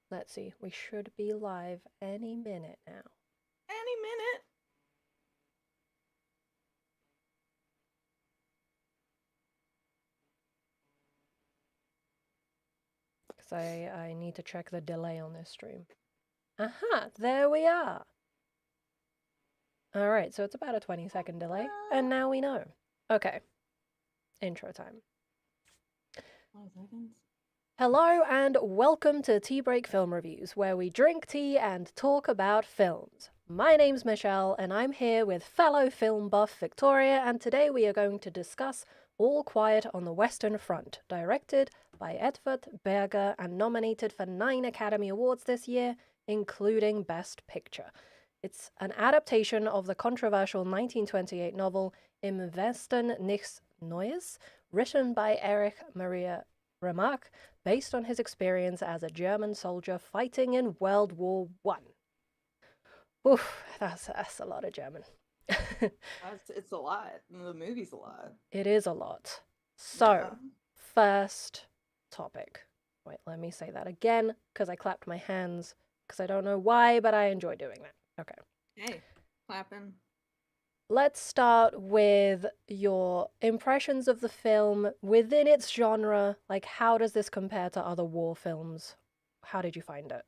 Let's see. We should be live any minute now. Any minute. Because I need to check the delay on this stream. Aha, there we are. All right, so it's about a 20-second delay, and now we know. Okay, intro time. 5 seconds. Hello and welcome to Tea Break Film Reviews, where we drink tea and talk about films. My name's Michelle, and I'm here with fellow film buff Victoria, and today we are going to discuss All Quiet on the Western Front, directed by Edvard Berger and nominated for 9 Academy Awards this year, including Best Picture. It's an adaptation of the controversial 1928 novel Im Westen nichts Neues, written by Erich Maria Remarque, based on his experience as a German soldier fighting in World War One. Oof, that's a lot of German. It's a lot. The movie's a lot. It is a lot. Yeah. So, first topic. Wait, let me say that again because I clapped my hands because I don't know why, but I enjoy doing that. Okay. Hey, clapping. Let's start with your impressions of the film within its genre. Like, how does this compare to other war films? How did you find it?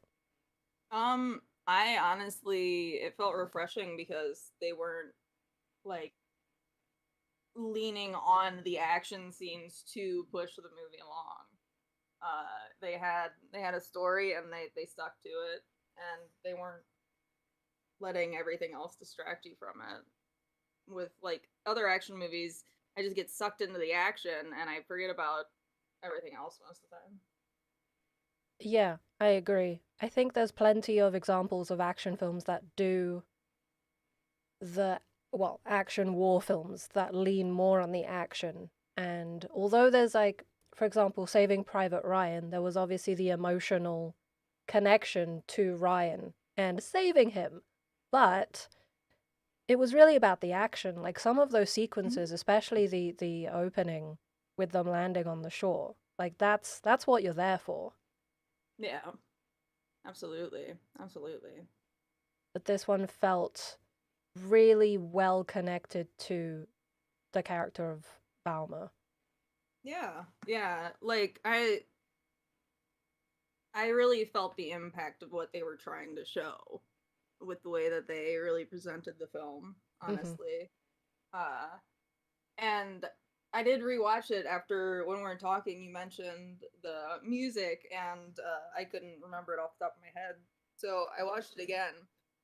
I honestly, it felt refreshing because they weren't like leaning on the action scenes to push the movie along. They had a story and they stuck to it, and they weren't letting everything else distract you from it. With like other action movies, I just get sucked into the action and I forget about everything else most of the time. Yeah, I agree. I think there's plenty of examples of action films that do the, well, action war films that lean more on the action. And although there's like, for example, Saving Private Ryan, there was obviously the emotional connection to Ryan and saving him. But it was really about the action. Like some of those Mhm. sequences, especially the opening with them landing on the shore. Like that's what you're there for. Yeah, absolutely, absolutely. But this one felt really well connected to the character of Balmer. Yeah, yeah. Like I really felt the impact of what they were trying to show with the way that they really presented the film. Hmm. Honestly, uh, and I did rewatch it after when we were talking. You mentioned the music, and I couldn't remember it off the top of my head, so I watched it again.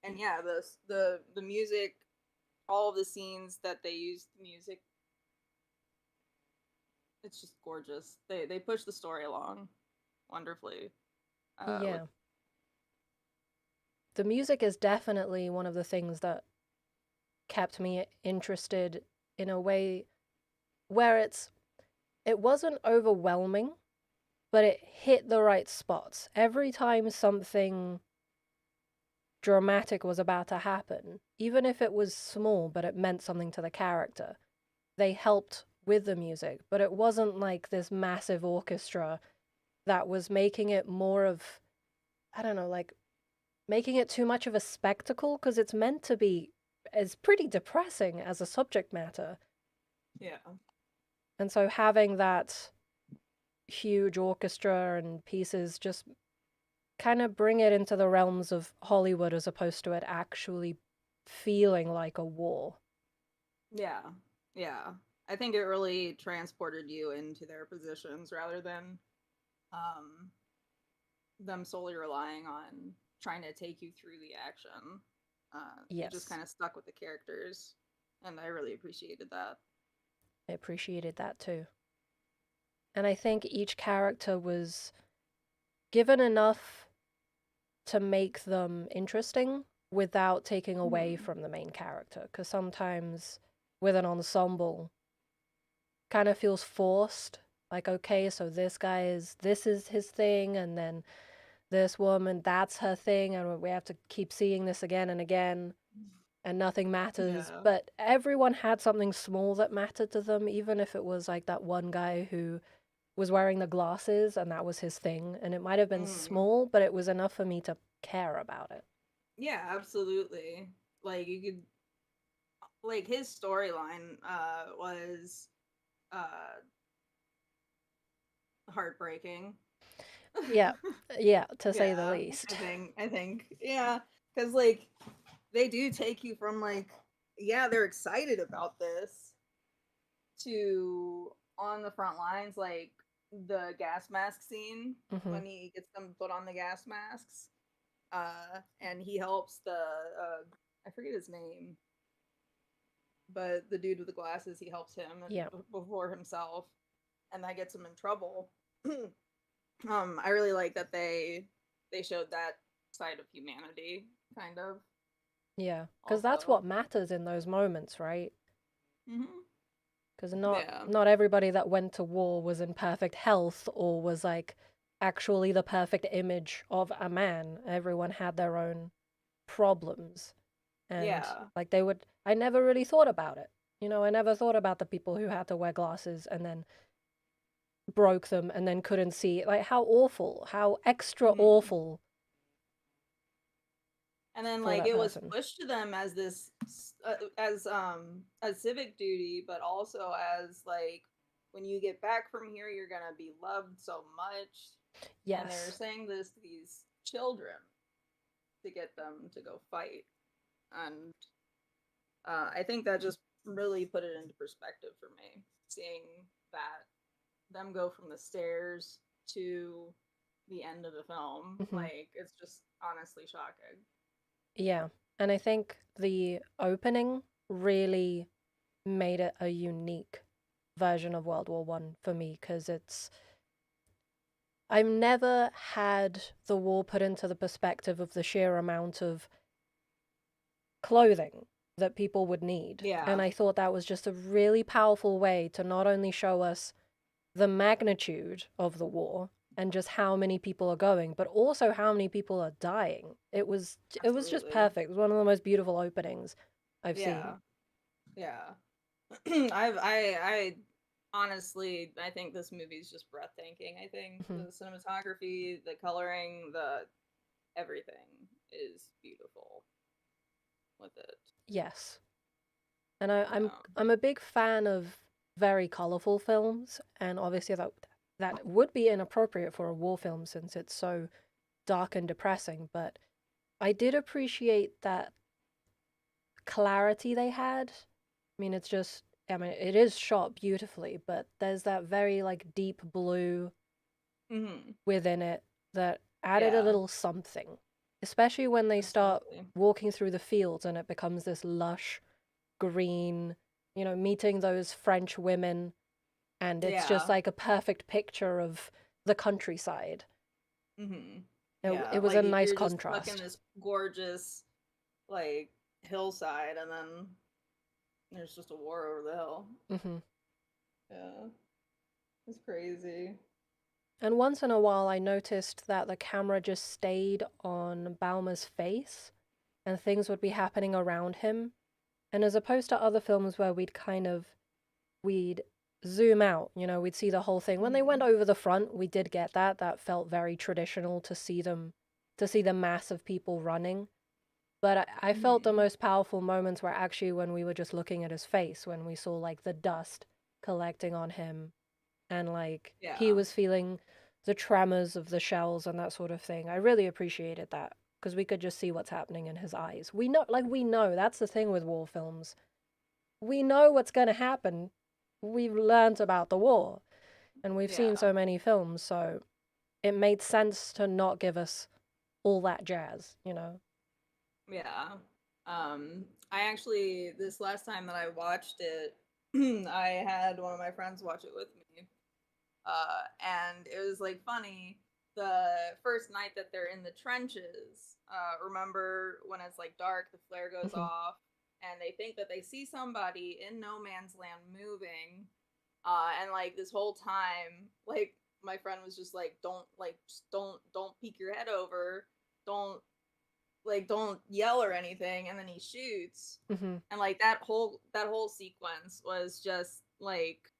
And yeah, the music, all of the scenes that they used music, it's just gorgeous. They push the story along wonderfully. With Yeah. The music is definitely one of the things that kept me interested in a way where it wasn't overwhelming, but it hit the right spots. Every time something dramatic was about to happen, even if it was small but it meant something to the character, they helped with the music, but it wasn't like this massive orchestra that was making it more of, I don't know, like making it too much of a spectacle because it's meant to be, it's pretty depressing as a subject matter. yeah, And so having that huge orchestra and pieces just kind of bring it into the realms of Hollywood as opposed to it actually feeling like a war. yeah, yeah. I think it really transported you into their positions rather than um, them solely relying on trying to take you through the action. It just Yes, kind of stuck with the characters, and I really appreciated that. I appreciated that too. And I think each character was given enough to make them interesting without taking away Hmm. from the main character. Because sometimes with an ensemble, kind of feels forced. Like, okay, so this is his thing, and then this woman, that's her thing, and we have to keep seeing this again and again, and nothing matters. Yeah. But everyone had something small that mattered to them, even if it was like that one guy who was wearing the glasses and that was his thing. And it might have been Mm. small, but it was enough for me to care about it. Yeah, absolutely. Like you could like his storyline was uh heartbreaking. Yeah, yeah, to say the Yeah, least. I think yeah, cuz like they do take you from like yeah, they're excited about this to on the front lines like the gas mask scene Hmm. when he gets them put on the gas masks and he helps the I forget his name, but the dude with the glasses, he helps him Yeah. before himself, and that gets him in trouble. I really like that they showed that side of humanity, kind of. Yeah, because that's Also, what matters in those moments, right? hmm Because yeah, not everybody that went to war was in perfect health or was like actually the perfect image of a man. Everyone had their own problems, and yeah, like they would. I never really thought about it. I never thought about the people who had to wear glasses and then broke them and then couldn't see. Like how awful, how extra hmm awful and then for like that it was person. pushed to them as this as civic duty, but also as like when you get back from here, you're gonna be loved so much, and they're Yes. saying this to these children to get them to go fight. And I think that just really put it into perspective for me, seeing that them go from the stairs to the end of the film. Hmm. Like, it's just honestly shocking. Yeah. And I think the opening really made it a unique version of World War I for me because I've never had the war put into the perspective of the sheer amount of clothing that people would need. And Yeah. I thought that was just a really powerful way to not only show us the magnitude of the war and just how many people are going, but also how many people are dying. It was just Absolutely. perfect. It was one of the most beautiful openings I've seen. Yeah. Yeah. I honestly I think this movie is just breathtaking. I think Hmm. the cinematography, the coloring, the everything is beautiful with it. Yes. And I'm Yeah. I'm a big fan of very colorful films, and obviously that would be inappropriate for a war film since it's so dark and depressing, but I did appreciate that clarity they had. I mean, it is shot beautifully, but there's that very like deep blue Mhm. within it that added a Yeah. little something, especially when they start Absolutely. walking through the fields and it becomes this lush green, meeting those French women, and it's just Yeah. like a perfect picture of the countryside. Mhm. It Yeah, was like a nice you're just stuck in contrast. this gorgeous like hillside and then there's just a war over the hill. Hmm. Yeah. It's crazy. And once in a while, I noticed that the camera just stayed on Balmer's face and things would be happening around him. And as opposed to other films where we'd zoom out, we'd see the whole thing. When they went Mhm. over the front, we did get that. That felt very traditional to see the mass of people running. But I felt the Mhm. most powerful moments were actually when we were just looking at his face, when we saw like the dust collecting on him and like he Yeah. was feeling the tremors of the shells and that sort of thing. I really appreciated that because we could just see what's happening in his eyes. We know that's the thing with war films. We know what's going to happen. We've learned about the war and we've seen Yeah. so many films, so it made sense to not give us all that jazz. Yeah. I actually this last time that I watched it, I had one of my friends watch it with me. And it was like funny the first night that they're in the trenches. Remember when it's like dark, the flare goes Hmm. off, and they think that they see somebody in no man's land moving. And like this whole time, like my friend was just like, "Don't like, just don't peek your head over, don't don't yell or anything." And then he shoots, Hmm. and like that whole sequence was just like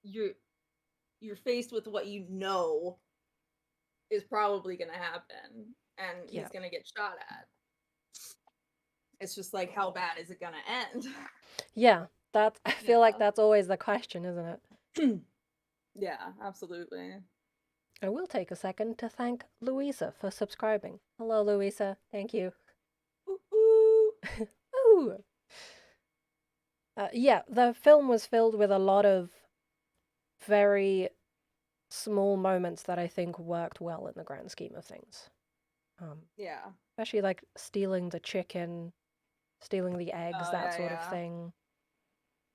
you. you're faced with what you know is probably gonna happen, and Yeah. he's gonna get shot at. It's just like, how bad is it gonna end? Yeah. That I feel like Yeah. that's always the question, isn't it? Yeah, absolutely. I will take a second to thank Louisa for subscribing. Hello, Louisa. Thank you. Ooh, ooh. Ooh. Yeah, the film was filled with a lot of very small moments that I think worked well in the grand scheme of things. Um, Yeah. Especially like stealing the chicken, stealing the eggs, Oh, that yeah, sort of yeah. thing,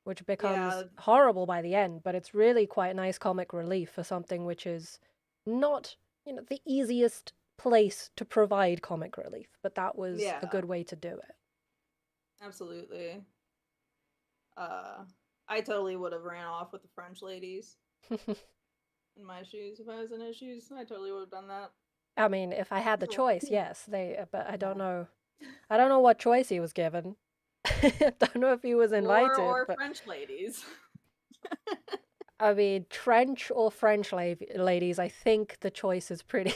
which Yeah, becomes horrible by the end, but it's really quite nice comic relief for something which is not, the easiest place to provide comic relief, but that was a yeah, good way to do absolutely. Uh, I totally would have ran off with the French ladies it. in my shoes if I was in his shoes. I totally would have done that. I mean, if I had the So, choice, yes, but I don't yeah. know. I don't know what choice he was given. Don't know if he was invited, Or but French ladies. I mean, trench or French ladies, I think the choice is pretty.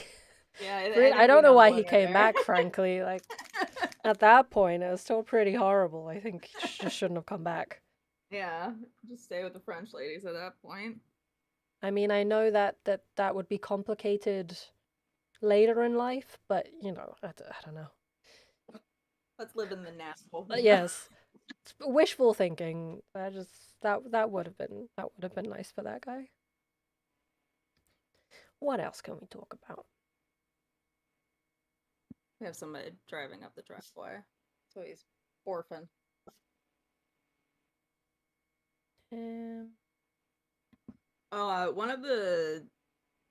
Yeah, I I think we don't know know the why he winner came there. back, frankly. Like, at that point, it was still pretty horrible. I think he just shouldn't have come back. Yeah, just stay with the French ladies at that point. I mean, I know that would be complicated later in life, but, I don't know. Let's live in the now. Yes, it's wishful thinking. That would have been nice for that guy. What else can we talk about? We have somebody driving up the driveway. So he's orphan. Um, One of the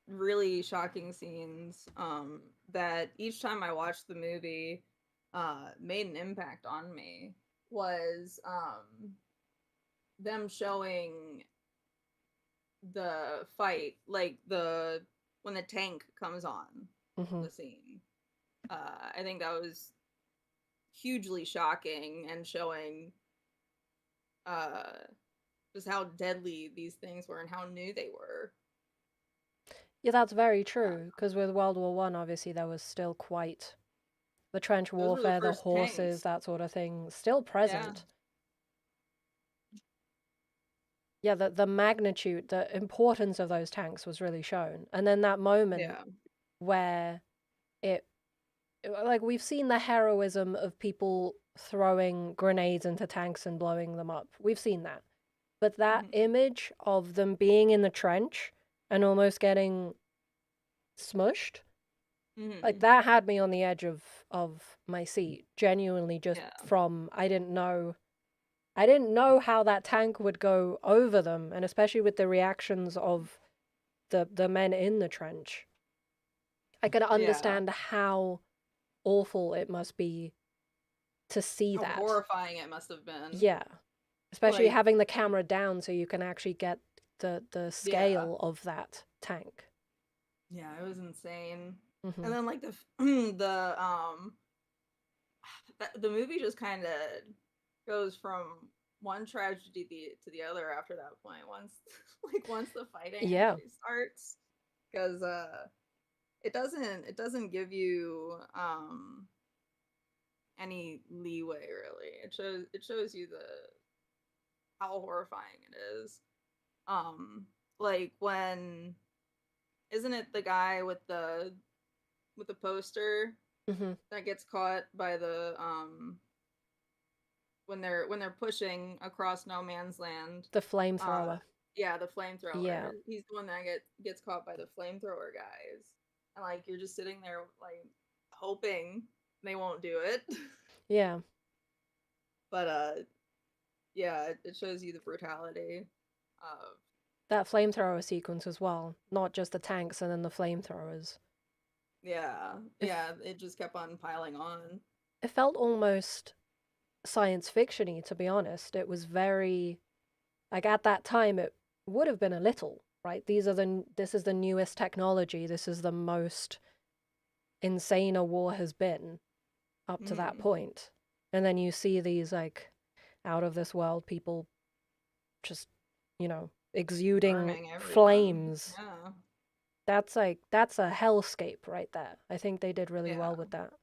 really shocking scenes that each time I watched the movie made an impact on me was them showing the fight, like the when the tank comes on mhm. the scene. I think that was hugely shocking and showing uh just how deadly these things were and how new they were. Yeah, that's very Uh, true. Because with World War One, obviously there was still quite the trench those were the warfare, the first horses, tanks. that sort of thing, still Yeah. present. Yeah, the magnitude, the importance of those tanks was really shown. And then that moment Yeah. where it, like, we've seen the heroism of people throwing grenades into tanks and blowing them up. We've seen that. But that Hmm. image of them being in the trench and almost getting smushed, like, Hmm. that had me on the edge of my seat, genuinely, just Yeah. from I didn't know how that tank would go over them, and especially with the reactions of the men in the trench. I could Yeah. understand how awful it must be to see How that. horrifying it must have been. Yeah. Especially Like, having the camera down so you can actually get the yeah. scale of that tank. Yeah, it was insane. And Hmm. then like the the movie just kind of goes from one tragedy to the other after that point. Once once the fighting Yeah. actually starts, because it doesn't give you any leeway really. It shows you the how horrifying it is. Um, like when isn't it the guy with the poster Hmm. that gets caught by the when they're pushing across no man's land. The Uh, flamethrower. yeah, the flamethrower. Yeah. He's the one that gets caught by the flamethrower guys, and like you're just sitting there like hoping they won't do it. Yeah. But yeah, it shows you the brutality of That flamethrower sequence as well, not just the tanks and then the flamethrowers. yeah, If yeah. It just kept on piling on. it felt almost science fictiony, to be honest. It was very like at that time it would have been a little, right? This is the newest technology. This is the most insane a war has been up to that Hmm. point. And then you see these like out of this world people just, you know, exuding burning everyone. flames. Yeah. That's a hellscape right there. I think they did really well Yeah. with that.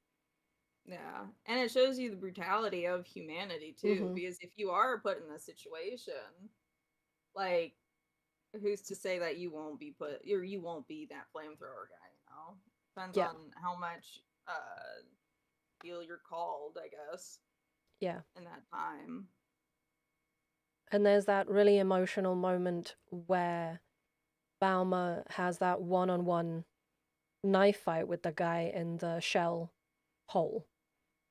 Yeah. And it shows you the brutality of humanity too, Mm-hmm. because if you are put in this situation, like who's to say that you won't be put or you won't be that flamethrower guy, you know? Depends Yeah, on how much feel you're called, I guess, yeah. in that time. And there's that really emotional moment where Baumer has that one-on-one knife fight with the guy in the shell hole.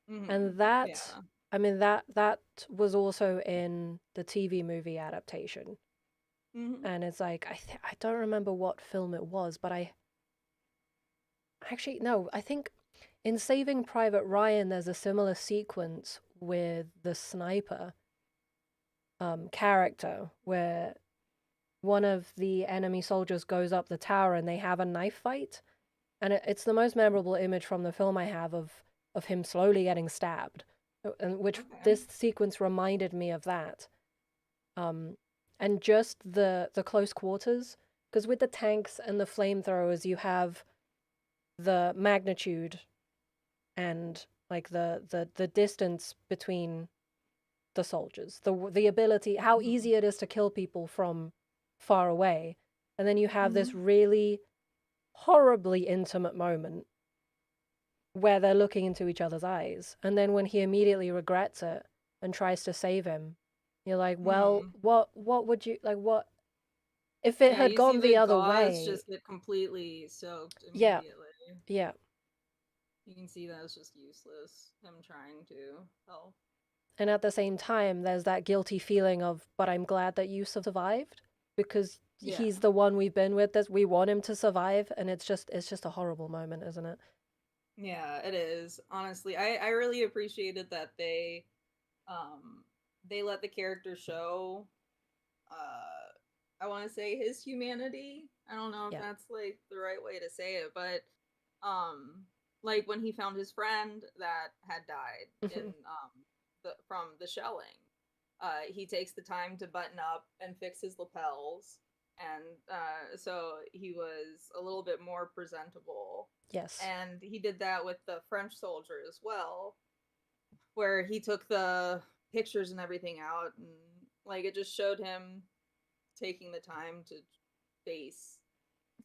Hmm. And that, Yeah. I mean, that was also in the TV movie adaptation. Hmm. And it's like I don't remember what film it was, but I actually no, I think in Saving Private Ryan there's a similar sequence with the sniper character where one of the enemy soldiers goes up the tower and they have a knife fight, and it's the most memorable image from the film I have of him slowly getting stabbed, and which Okay. this sequence reminded me of that. Um, and just the close quarters, because with the tanks and the flamethrowers, you have the magnitude and like the distance between the soldiers, the ability, how Hmm. easy it is to kill people from far away, and then you have this Hmm. really horribly intimate moment where they're looking into each other's eyes, and then when he immediately regrets it and tries to save him, you're like, well, Hmm. what would you like? What if it Yeah, had you see gone the the other gauze way? just get completely soaked Yeah, immediately. yeah. You can see that it's just useless, him trying to help. And at the same time, there's that guilty feeling of, but I'm glad that you survived because Yeah. he's the one we've been with. That we want him to survive, and it's just a horrible moment, isn't it? Yeah, it is. Honestly, I really appreciated that um they let the character show I want to say his humanity. I don't know if Yeah. that's like the right way to say it, but like when he found his friend that had died in Mhm. from the shelling, he takes the time to button up and fix his lapels, and so he was a little bit more presentable. Yes. And he did that with the French soldier as well, where he took the pictures and everything out, and like it just showed him taking the time to face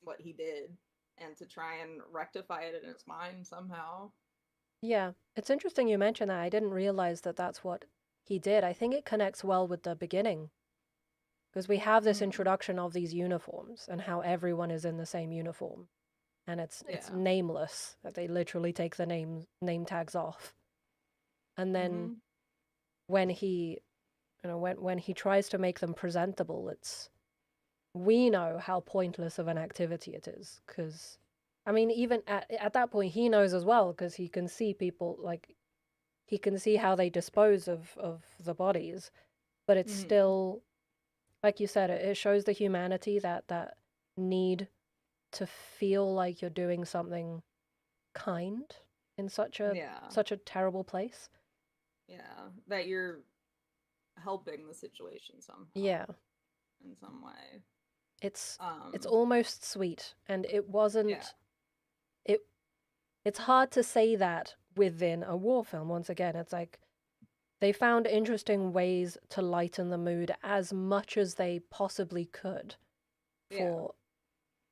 what he did and to try and rectify it in his mind somehow. Yeah. It's interesting you mentioned that. I didn't realize that that's what he did. I think it connects well with the beginning because we have this Mm-hmm. introduction of these uniforms and how everyone is in the same uniform, and it's Yeah. nameless. That they literally take the name tags off, and then Mm-hmm. when he when he tries to make them presentable, it's we know how pointless of an activity it is because I mean even at that point he knows as well because he can see people like he can see how they dispose of the bodies, but it's Mm-hmm. still like you said, it shows the humanity that need to feel like you're doing something kind in Yeah. such a terrible place. Yeah. That you're helping the situation somehow Yeah, in some way. it's it's Um, almost sweet, and it yeah. wasn't it. It's hard to say that within a war film. Once again, it's like they found interesting ways to lighten the mood as much as they possibly could Yeah. for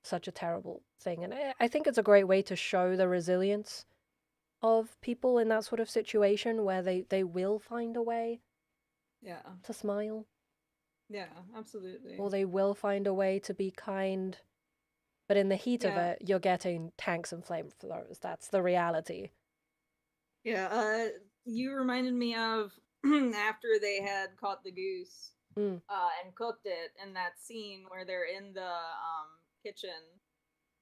such a terrible thing, and I think it's a great way to show the resilience of people in that sort of situation where they will find a way Yeah. to smile Yeah, absolutely. or they will find a way to be kind. But in the heat of Yeah. it, you're getting tanks and flamethrowers. That's the reality. Yeah. You reminded me of after they had caught the goose Mm, and cooked it in that scene where they're in the kitchen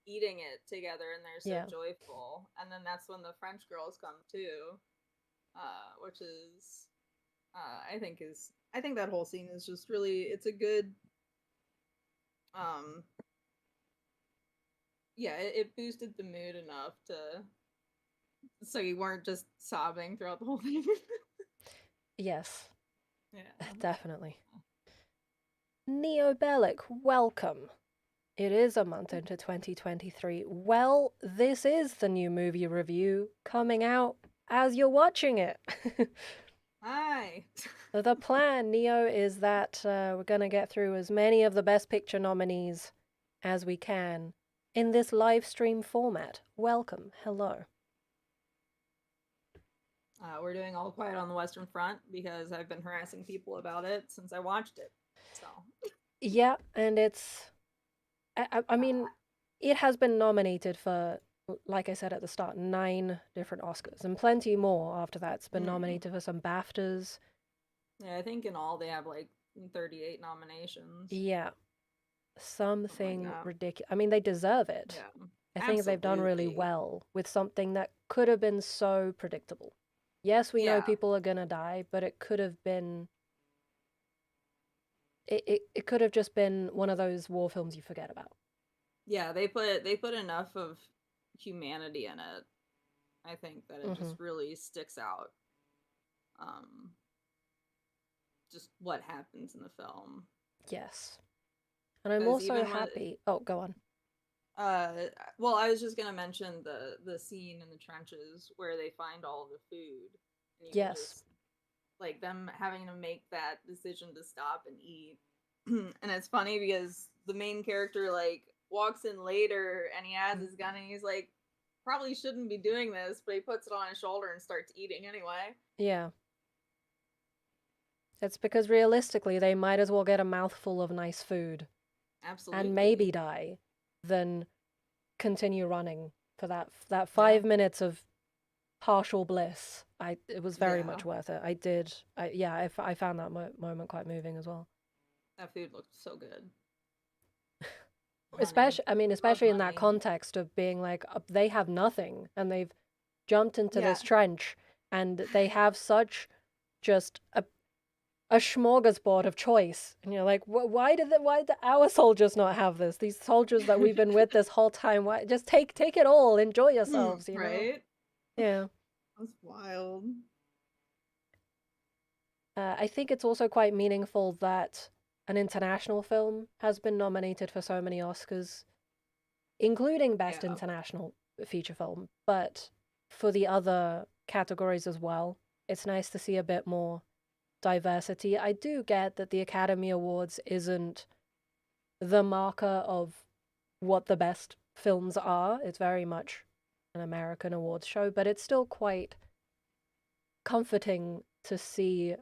eating it together and they're so yeah. joyful. And then that's when the French girls come too, which is I think that whole scene is just really it's a good um yeah, it boosted the mood enough to so you weren't just sobbing throughout the whole thing. Yes, Yeah. definitely. Neo Bellic, welcome. It is a month into 2023. Well, this is the new movie review coming out as you're watching it. Hi. The plan, Neo, is that we're going to get through as many of the Best Picture nominees as we can in this live stream format. Welcome. Hello. We're doing All Quiet on the Western Front because I've been harassing people about it since I watched it. So, Yeah, and I mean, it has been nominated for, like I said at the start, 9 different Oscars, and plenty more after that. It's been mm, nominated for some BAFTAs. yeah, I think in all they have like 38 nominations, Yeah, something like something that. ridiculous. I mean, they deserve it. Yeah, I think they've done really absolutely. well with something that could have been so predictable. Yes, we know Yeah, people are gonna die, but it could have been. It could have just been one of those war films you forget about. yeah, they put enough of humanity in it. I think that it Hmm. just really sticks out. Um, just what happens in the film. Yes. And I'm Because also even when happy. Oh, go on. Uh, well, I was just gonna mention the scene in the trenches where they find all the food, and you can Yes. just like them having to make that decision to stop and eat. And it's funny because the main character like walks in later and he has his gun and he's like probably shouldn't be doing this, but he puts it on his shoulder and starts eating anyway. Yeah. It's because realistically, they might as well get a mouthful of nice food and Absolutely. maybe die than continue running for that Yeah. 5 minutes of partial bliss. It was very Yeah. much worth it. I did. I found that moment quite moving as well. That food looked so good. Honey. Especially, I mean, Love especially in that honey. context of being like they have nothing and they've jumped into Yeah. this trench and they have such just a smorgasbord of choice, and you're like, why did our soldiers not have this? These soldiers that we've been with this whole time, why just take it all, enjoy yourselves, you know? Right? Yeah. That's wild. I think it's also quite meaningful that an international film has been nominated for so many Oscars, including Best Yeah. International Feature Film, but for the other categories as well. It's nice to see a bit more diversity. I do get that the Academy Awards isn't the marker of what the best films are. It's very much an American awards show, but it's still quite comforting to see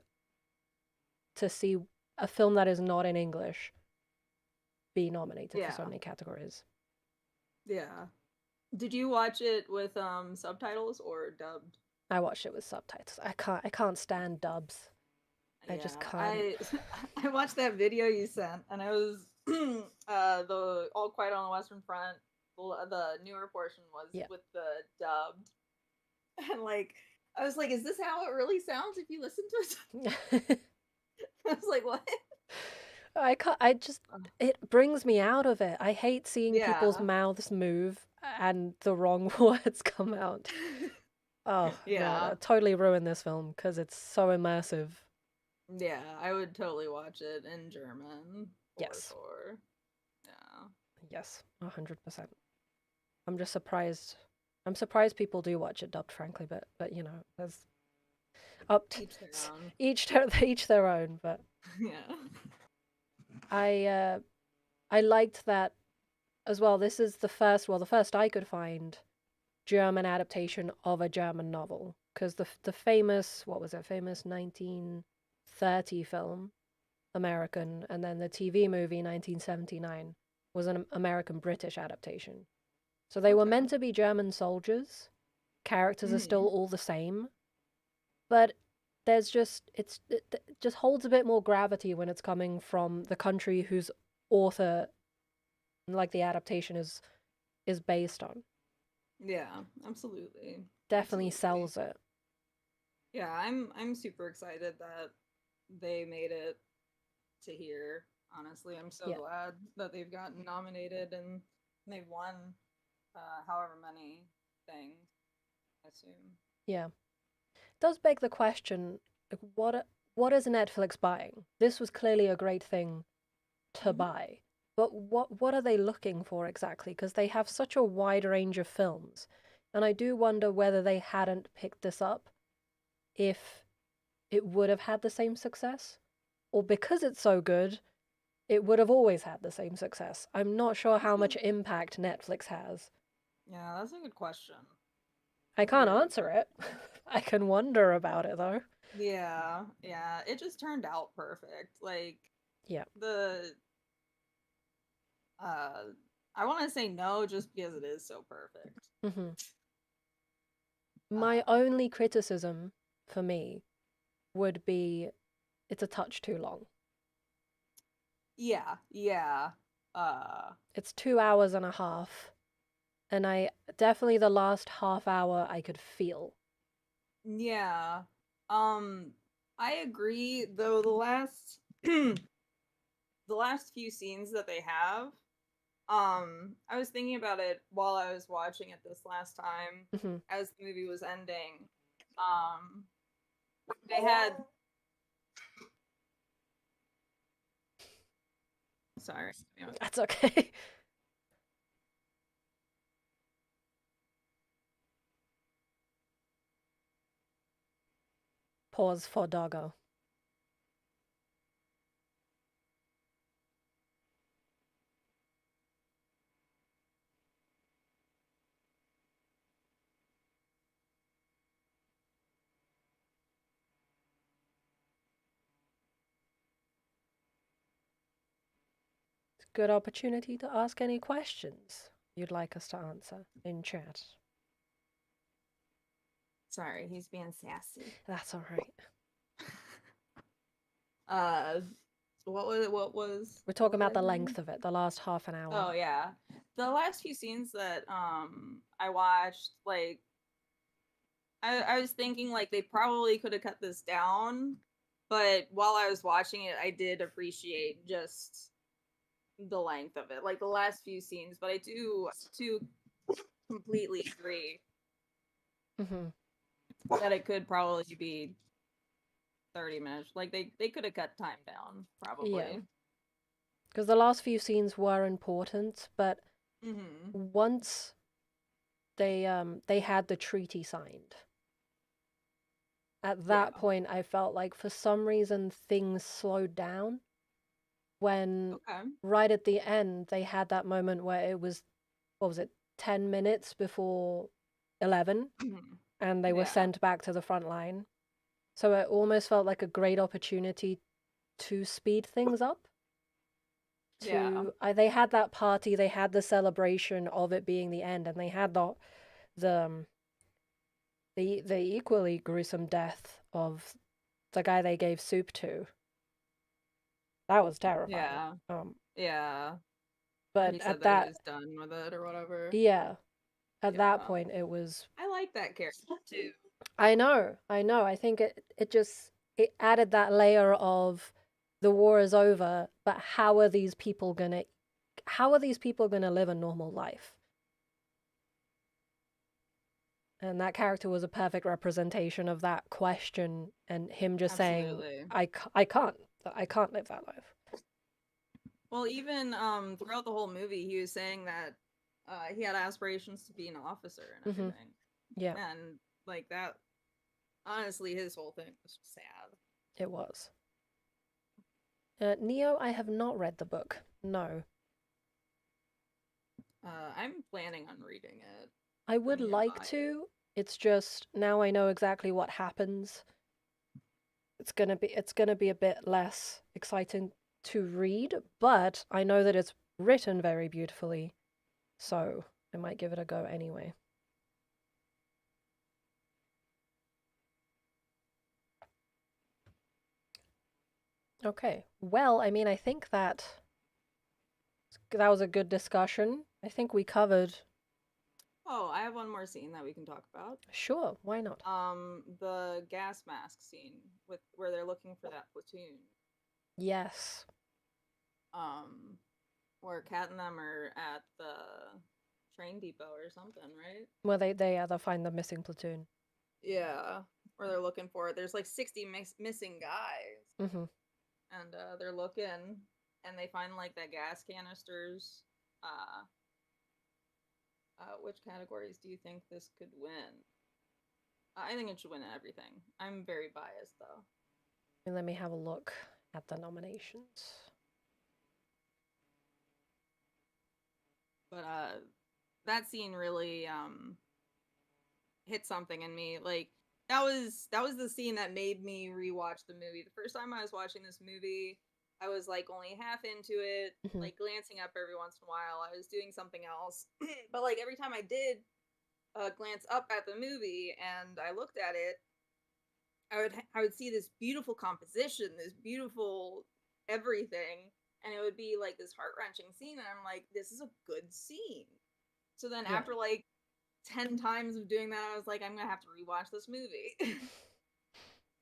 a film that is not in English be nominated for so Yeah. many categories. Yeah. Did you watch it with subtitles or dubbed? I watched it with subtitles. I can't stand dubs. I just Yeah. can't. I I watched that video you sent and it was the All Quiet on the Western Front, the newer portion was Yeah. with the dubbed. And like I was like, is this how it really sounds if you listen to it? I was like, what? I can't. I just it brings me out of it. I hate seeing people's Yeah. mouths move and the wrong words come out. Oh, no, Yeah. that totally ruined this film because it's so immersive. Yeah, I would totally watch it in German for Yes. sure. Yeah. Yes, 100%. I'm just surprised. I'm surprised people do watch it dubbed, frankly, but you know, there's up to Each their own. each their own. But Yeah. I uh, I liked that as well. This is the first I could find German adaptation of a German novel because the famous what was it famous 1930 film American, and then the TV movie 1979 was an American British adaptation. So they were Okay. meant to be German soldiers. Characters are still Hmm. all the same, but there's it just holds a bit more gravity when it's coming from the country whose author, like the adaptation is based on. Yeah, absolutely. Definitely Absolutely. sells it. Yeah, I'm super excited that they made it to here. Honestly, I'm so Yeah, glad that they've gotten nominated and they've won however many things, I assume. yeah. It does beg the question, like, what is Netflix buying? This was clearly a great thing to buy. But what are they looking for exactly? Because they have such a wide range of films. And I do wonder whether they hadn't picked this up if it would have had the same success. Or because it's so good, it would have always had the same success. I'm not sure That's how a much good, impact Netflix has. yeah, that's a good question. I That's a can't very good answer question. it. I can wonder about it though. Yeah, yeah, it just turned out perfect. Like Yeah. the uh I want to say no just because it is so perfect. hmm My Uh only criticism for me would be it's a touch too long. yeah, yeah. Uh It's 2 hours and a half, and I definitely the last half hour I could feel. yeah. Um I agree though the last the last few scenes that they have, I was thinking about it while I was watching it this last time hmm as the movie was ending. Um they had sorry. That's okay. Pause for doggo. Good opportunity to ask any questions you'd like us to answer in chat. Sorry, he's being sassy. That's all right. Uh, what was it? We're What talking was about I the saying? length of it, the last half an hour. Oh yeah, the last few scenes that I watched, like I was thinking like they probably could have cut this down, but while I was watching it, I did appreciate just the length of it, like the last few scenes. But I do completely agree hmm that it could probably be 30 minutes. Like they could have cut time down Yeah, probably. because the last few scenes were important, but Mm-hmm. once they had the treaty signed, at Yeah. that point I felt like for some reason things slowed down when Okay. right at the end they had that moment where it was, what was it, 10 minutes before 11, Mhm. and they were Yeah. sent back to the front line. So it almost felt like a great opportunity to speed things up. Yeah. They had that party, they had the celebration of it being the end, and they had the um, the equally gruesome death of the guy they gave soup to. That was terrifying. Yeah. Yeah. Where But he said at that he that, was done with it or whatever. yeah, at that Yeah. point it was. I like that character too. I know, I know. I think it just it added that layer of the war is over, but how are these people gonna live a normal life? And that character was a perfect representation of that question and him just saying, Absolutely. I can't live that life. Well, even throughout the whole movie, he was saying that he had aspirations to be an officer and hmm everything, Yeah, and like that. Honestly, his whole thing was sad. it was. Neo, I have not read the book. No. I'm planning on reading it. I would I'm gonna like buy it. to. It's just now I know exactly what happens. It's gonna be a bit less exciting to read, but I know that it's written very beautifully, so I might give it a go anyway. Okay. Well, I mean, I think that was a good discussion. I think we covered. Oh, I have one more scene that we can talk about. Sure, why not? The gas mask scene with where they're looking for that platoon. Yes. Um, where Kat and them are at the train depot or something, right? Well, they'll find the missing platoon. Yeah, where they're looking for it. There's like 60 missing guys, hmm and they're looking. and they find like that gas canisters. Uh, which categories do you think this could win? I think it should win everything. I'm very biased though. Let me have a look at the nominations. But that scene really hit something in me. Like that was the scene that made me rewatch the movie. The first time I was watching this movie, I was like only half into it, Mhm. like glancing up every once in a while. I was doing something else. But like every time I did glance up at the movie and I looked at it, I would see this beautiful composition, this beautiful everything, and it would be like this heart-wrenching scene, and I'm like, this is a good scene. So then Yeah. after like 10 times of doing that, I was like, I'm gonna have to rewatch this movie.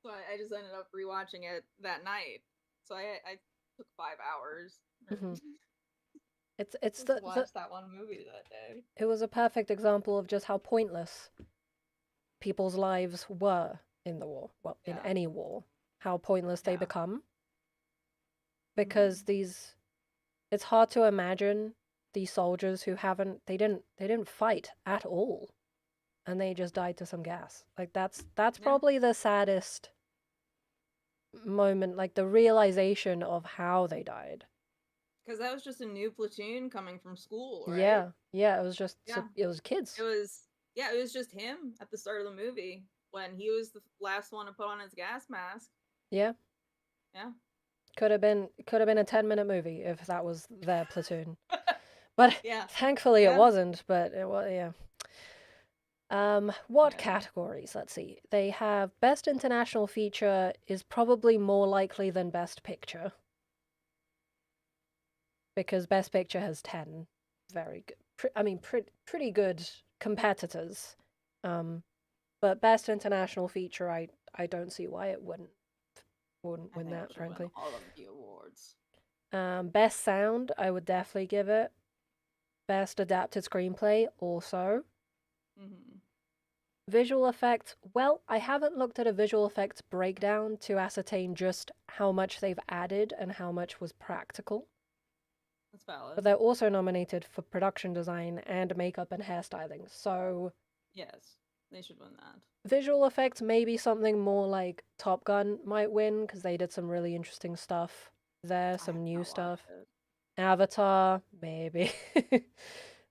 So I just ended up rewatching it that night. So I took 5 hours Mhm. It's just to watch that one movie that day. it was a perfect example of just how pointless people's lives were in the war. Well, in Yeah. any war, how pointless they Yeah. become because Mm-hmm. it's hard to imagine these soldiers who they didn't fight at all and they just died to some gas. Like that's Yeah. probably the saddest moment, like the realization of how they died. Because that was just a new platoon coming from school, right? Yeah, it was just Yeah. it was It kids. was yeah, it was just him at the start of the movie when he was the last one to put on his gas mask. Yeah. Yeah. Could have been a 10-minute movie if that was their platoon. But Yeah. thankfully it Yeah. wasn't, but it was yeah. What Yeah. categories? Let's see. They have Best International Feature is probably more likely than Best Picture because Best Picture has 10 very good, pretty good competitors. Um, but Best International Feature, I don't see why it wouldn't I win think it that, should win frankly. all of the awards. Best Sound, I would definitely give it. Best Adapted Screenplay, also. Mm-hmm. Visual effects, well, I haven't looked at a visual effects breakdown to ascertain just how much they've added and how much was practical. That's But valid. they're also nominated for production design and makeup and hairstyling. So, Yes, they should win that. visual effects, maybe something more like Top Gun might win because they did some really interesting stuff there, I some have new not watched stuff. it. Avatar, maybe.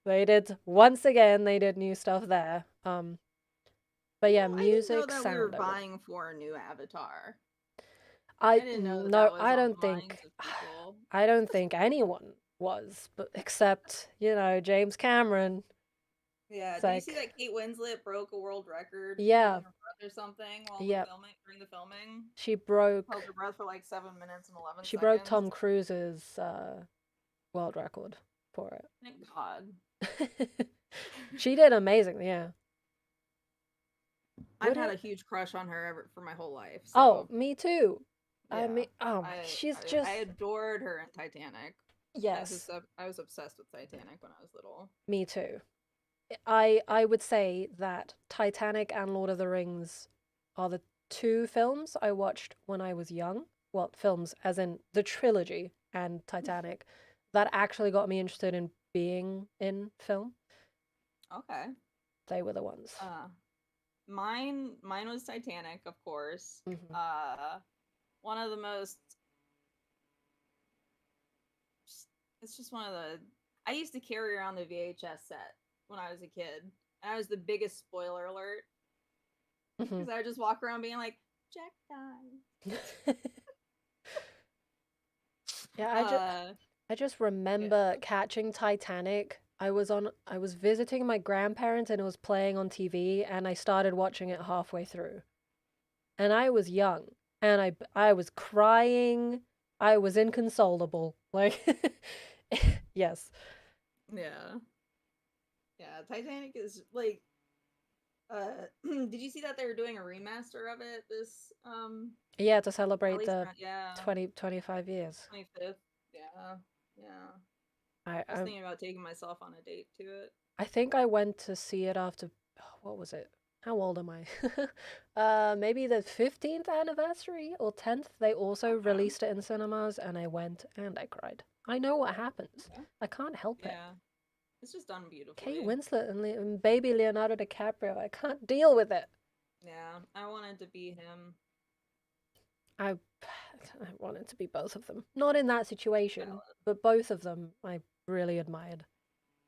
They did, once again, they did new stuff there. But yeah, I didn't know music, that we were sound, I would. vying for a new Avatar. I I didn't know that no, that was on the minds of people. I don't think anyone was, but except James Cameron. Yeah. It's Did you see like, that Kate Winslet broke a world record yeah, holding her breath or something while the yeah, filming during the filming? she Held broke her breath for like 7 minutes and 11 she broke seconds. Tom Cruise's world record for Thank God. it. She did amazing, yeah. I've Would had a it? huge crush on her ever for my whole life. Oh, So me too. I yeah, mean, oh my, I she's I just adored her in Titanic. yes, I was obsessed with Titanic when I was little. me too. I would say that Titanic and Lord of the Rings are the two films I watched when I was young. Well, films as in the trilogy and Titanic that actually got me interested in being in film. Okay. They were the ones. Uh, mine was Titanic, of course. Hmm. One of the most. It's just one of the. I used to carry around the VHS set when I was a kid, and I was the biggest spoiler alert Hmm. because I would just walk around being like, Jack died. Yeah, Uh, I just yeah. remember catching Titanic. I was visiting my grandparents and it was playing on TV and I started watching it halfway through. And I was young and I was crying. I was inconsolable. Like yes. Yeah. Yeah, Titanic is like did you see that they were doing a remaster of it this Yeah, to at celebrate least the around, yeah, 25 years. 25th. Yeah. Yeah. I I was I thinking about taking myself on a date to it. I think I went to see it after what was it? how old am I? Maybe the 15th anniversary or 10th. They also Okay. released it in cinemas, and I went and I cried. I know what happens. Okay. I can't help it. Yeah. It's just done Kate beautifully. Winslet and baby Leonardo DiCaprio. I can't deal with it. Yeah. I wanted to be him. I, I wanted to be both of them. Not in that situation, Valid. but both of them I really admired.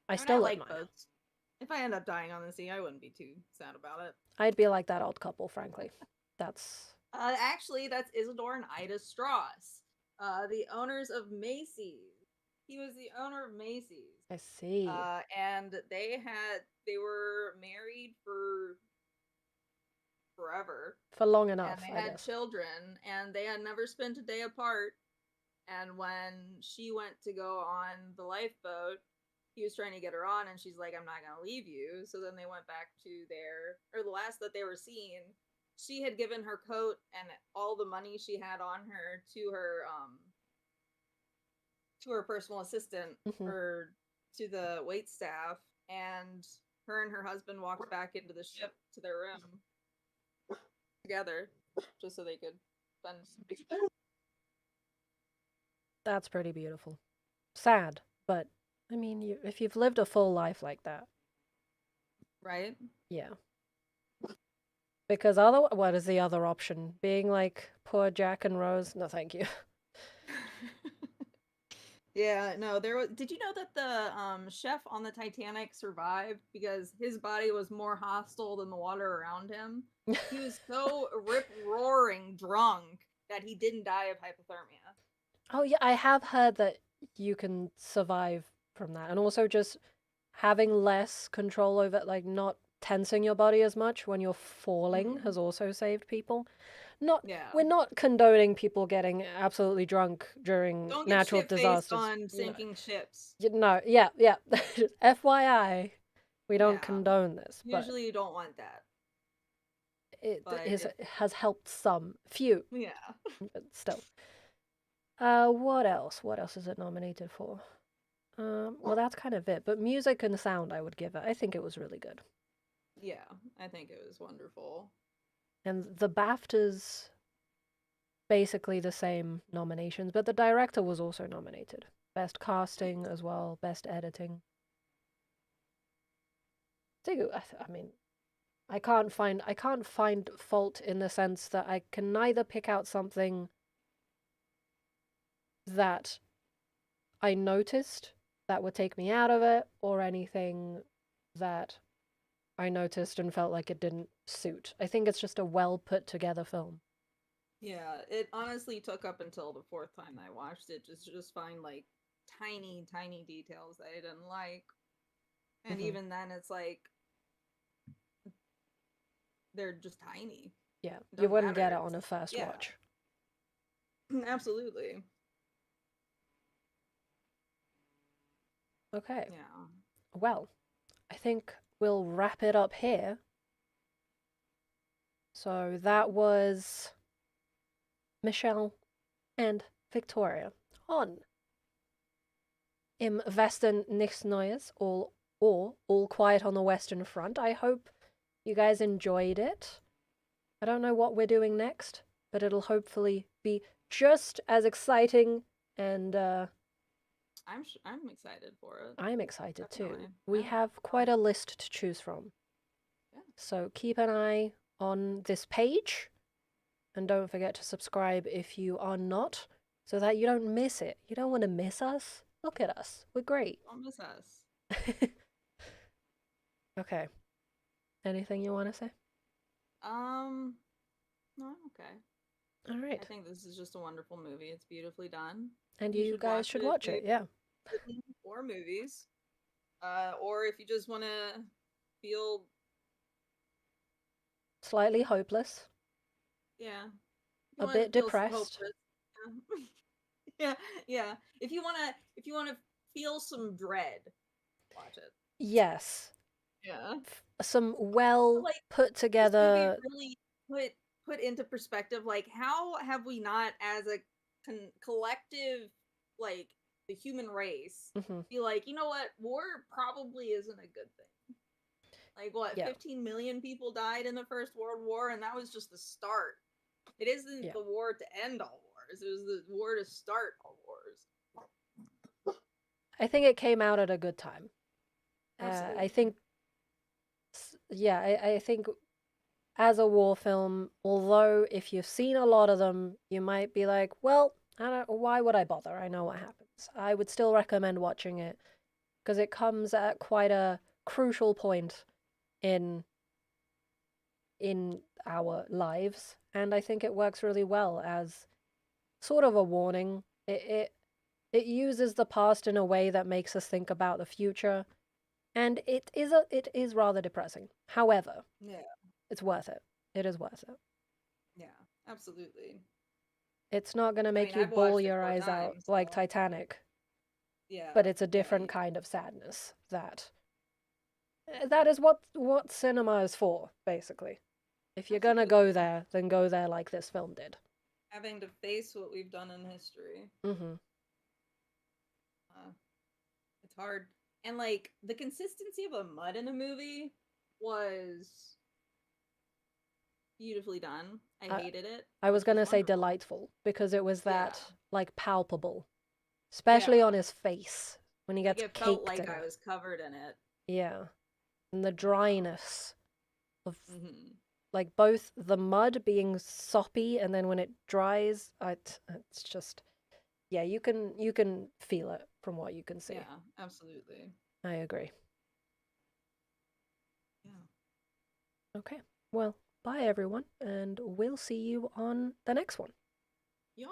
I I mean, I still like admire. both. If I end up dying on the sea, I wouldn't be too sad about it. I'd be like that odd couple, frankly. That's. Actually, that's Isidore and Ida Strauss, the owners of Macy's. He was the owner of Macy's, I see. and they were married for forever, For long and enough, they I had guess. children, and they had never spent a day apart. And when she went to go on the lifeboat, he was trying to get her on, and she's like, "I'm not gonna leave you." So then they went back to the last that they were seen. She had given her coat and all the money she had on her to her personal assistant Hmm. or to the wait staff, and her and her husband walked back into the ship to their room together, just so they could spend. That's pretty beautiful. Sad, but I mean, if you've lived a full life like that, Right. yeah. Because what is the other option? Being like poor Jack and Rose? No, thank you. Yeah, no, there was. Did you know that the chef on the Titanic survived because his body was more hostile than the water around him? He was so rip roaring drunk that he didn't die of hypothermia. Oh yeah, I have heard that you can survive from that, and also just having less control over, like not tensing your body as much when you're falling Hmm. has also saved people. Not Yeah. We're not condoning people getting absolutely drunk during Don't get natural shit faced disasters. on sinking ships. No, yeah, yeah. FYI, we don't Yeah. condone this, but Usually you don't want that. it But is if, has helped some few, yeah. but still. What else? What else is it nominated for? Well, that's kind of it. But music and sound, I would give it. I think it was really good. Yeah, I think it was wonderful. And the BAFTAs, basically the same nominations, but the director was also nominated. Best casting Nice. as well, best editing. I mean, I can't find fault in the sense that I can neither pick out something that I noticed that would take me out of it or anything that I noticed and felt like it didn't suit. I think it's just a well put together film. Yeah, it honestly took up until the fourth time I watched it just find like tiny, tiny details that I didn't like. And Hmm. even then, it's like they're just tiny. Yeah, It you doesn't wouldn't get matter. it on a first Yeah, watch. absolutely. Okay, Yeah. well, I think we'll wrap it up here. So that was Michelle and Victoria on Im Westen nichts Neues, or All Quiet on the Western Front. I hope you guys enjoyed it. I don't know what we're doing next, but it'll hopefully be just as exciting, and I'm excited for it. I'm excited Definitely. too. We Yeah. have quite a list to choose from, Yeah. so keep an eye on this page, and don't forget to subscribe if you are not, so that you don't miss it. You don't want to miss us. Look at us. We're great. Don't miss us. Okay. Anything you want to say? Um, no, okay. All I right. think this is just a wonderful movie. It's beautifully done. And You you should guys watch should it if watch you're it. Yeah. interested in horror movies. Or if you just want to feel, Slightly hopeless, yeah, if you a want bit to feel depressed. hopeless, yeah, yeah. If you want to feel some dread, watch it. Yes. Yeah, Some well like put this movie together. really put into perspective, like how have we not, as a collective, like the human race, Mhm. be like, you know what, war probably isn't a good thing. Like what, Yeah, 15 million people died in the First World War, and that was just the start. It isn't yeah. the war to end all wars. It was the war to start all wars. I think it came out at a good time. I Absolutely. think, yeah, I think as a war film, although if you've seen a lot of them, you might be like, well, I don't, why would I bother? I know what happens. I would still recommend watching it because it comes at quite a crucial point in in our lives, and I think it works really well as sort of a warning. It uses the past in a way that makes us think about the future, and it is rather depressing. However, Yeah. it's worth it. It is worth it. Yeah. Absolutely. It's not going to I make mean, you I've bawl watched it your four eyes out times, like so Titanic, but yeah. it's a Yeah. different kind of sadness that is what cinema is for, basically. If you're going to go Absolutely. there, then go there like this film did. Having to face what we've done in history. Mhm. Uh, it's hard. And like the consistency of the mud in a movie was beautifully done. I I hated it, I was which going was to say wonderful. delightful because it was Yeah. that like palpable, Yeah. especially on his face when he Like gets it felt caked like in I it. was covered in it. Yeah. And the Yeah. dryness of Mm-hmm. like both the mud being soppy and then when it dries, it's just yeah, you can feel it from what you can see. Yeah, absolutely. I agree. Yeah. Okay. Well, bye everyone, and we'll see you on the next one. Yeah.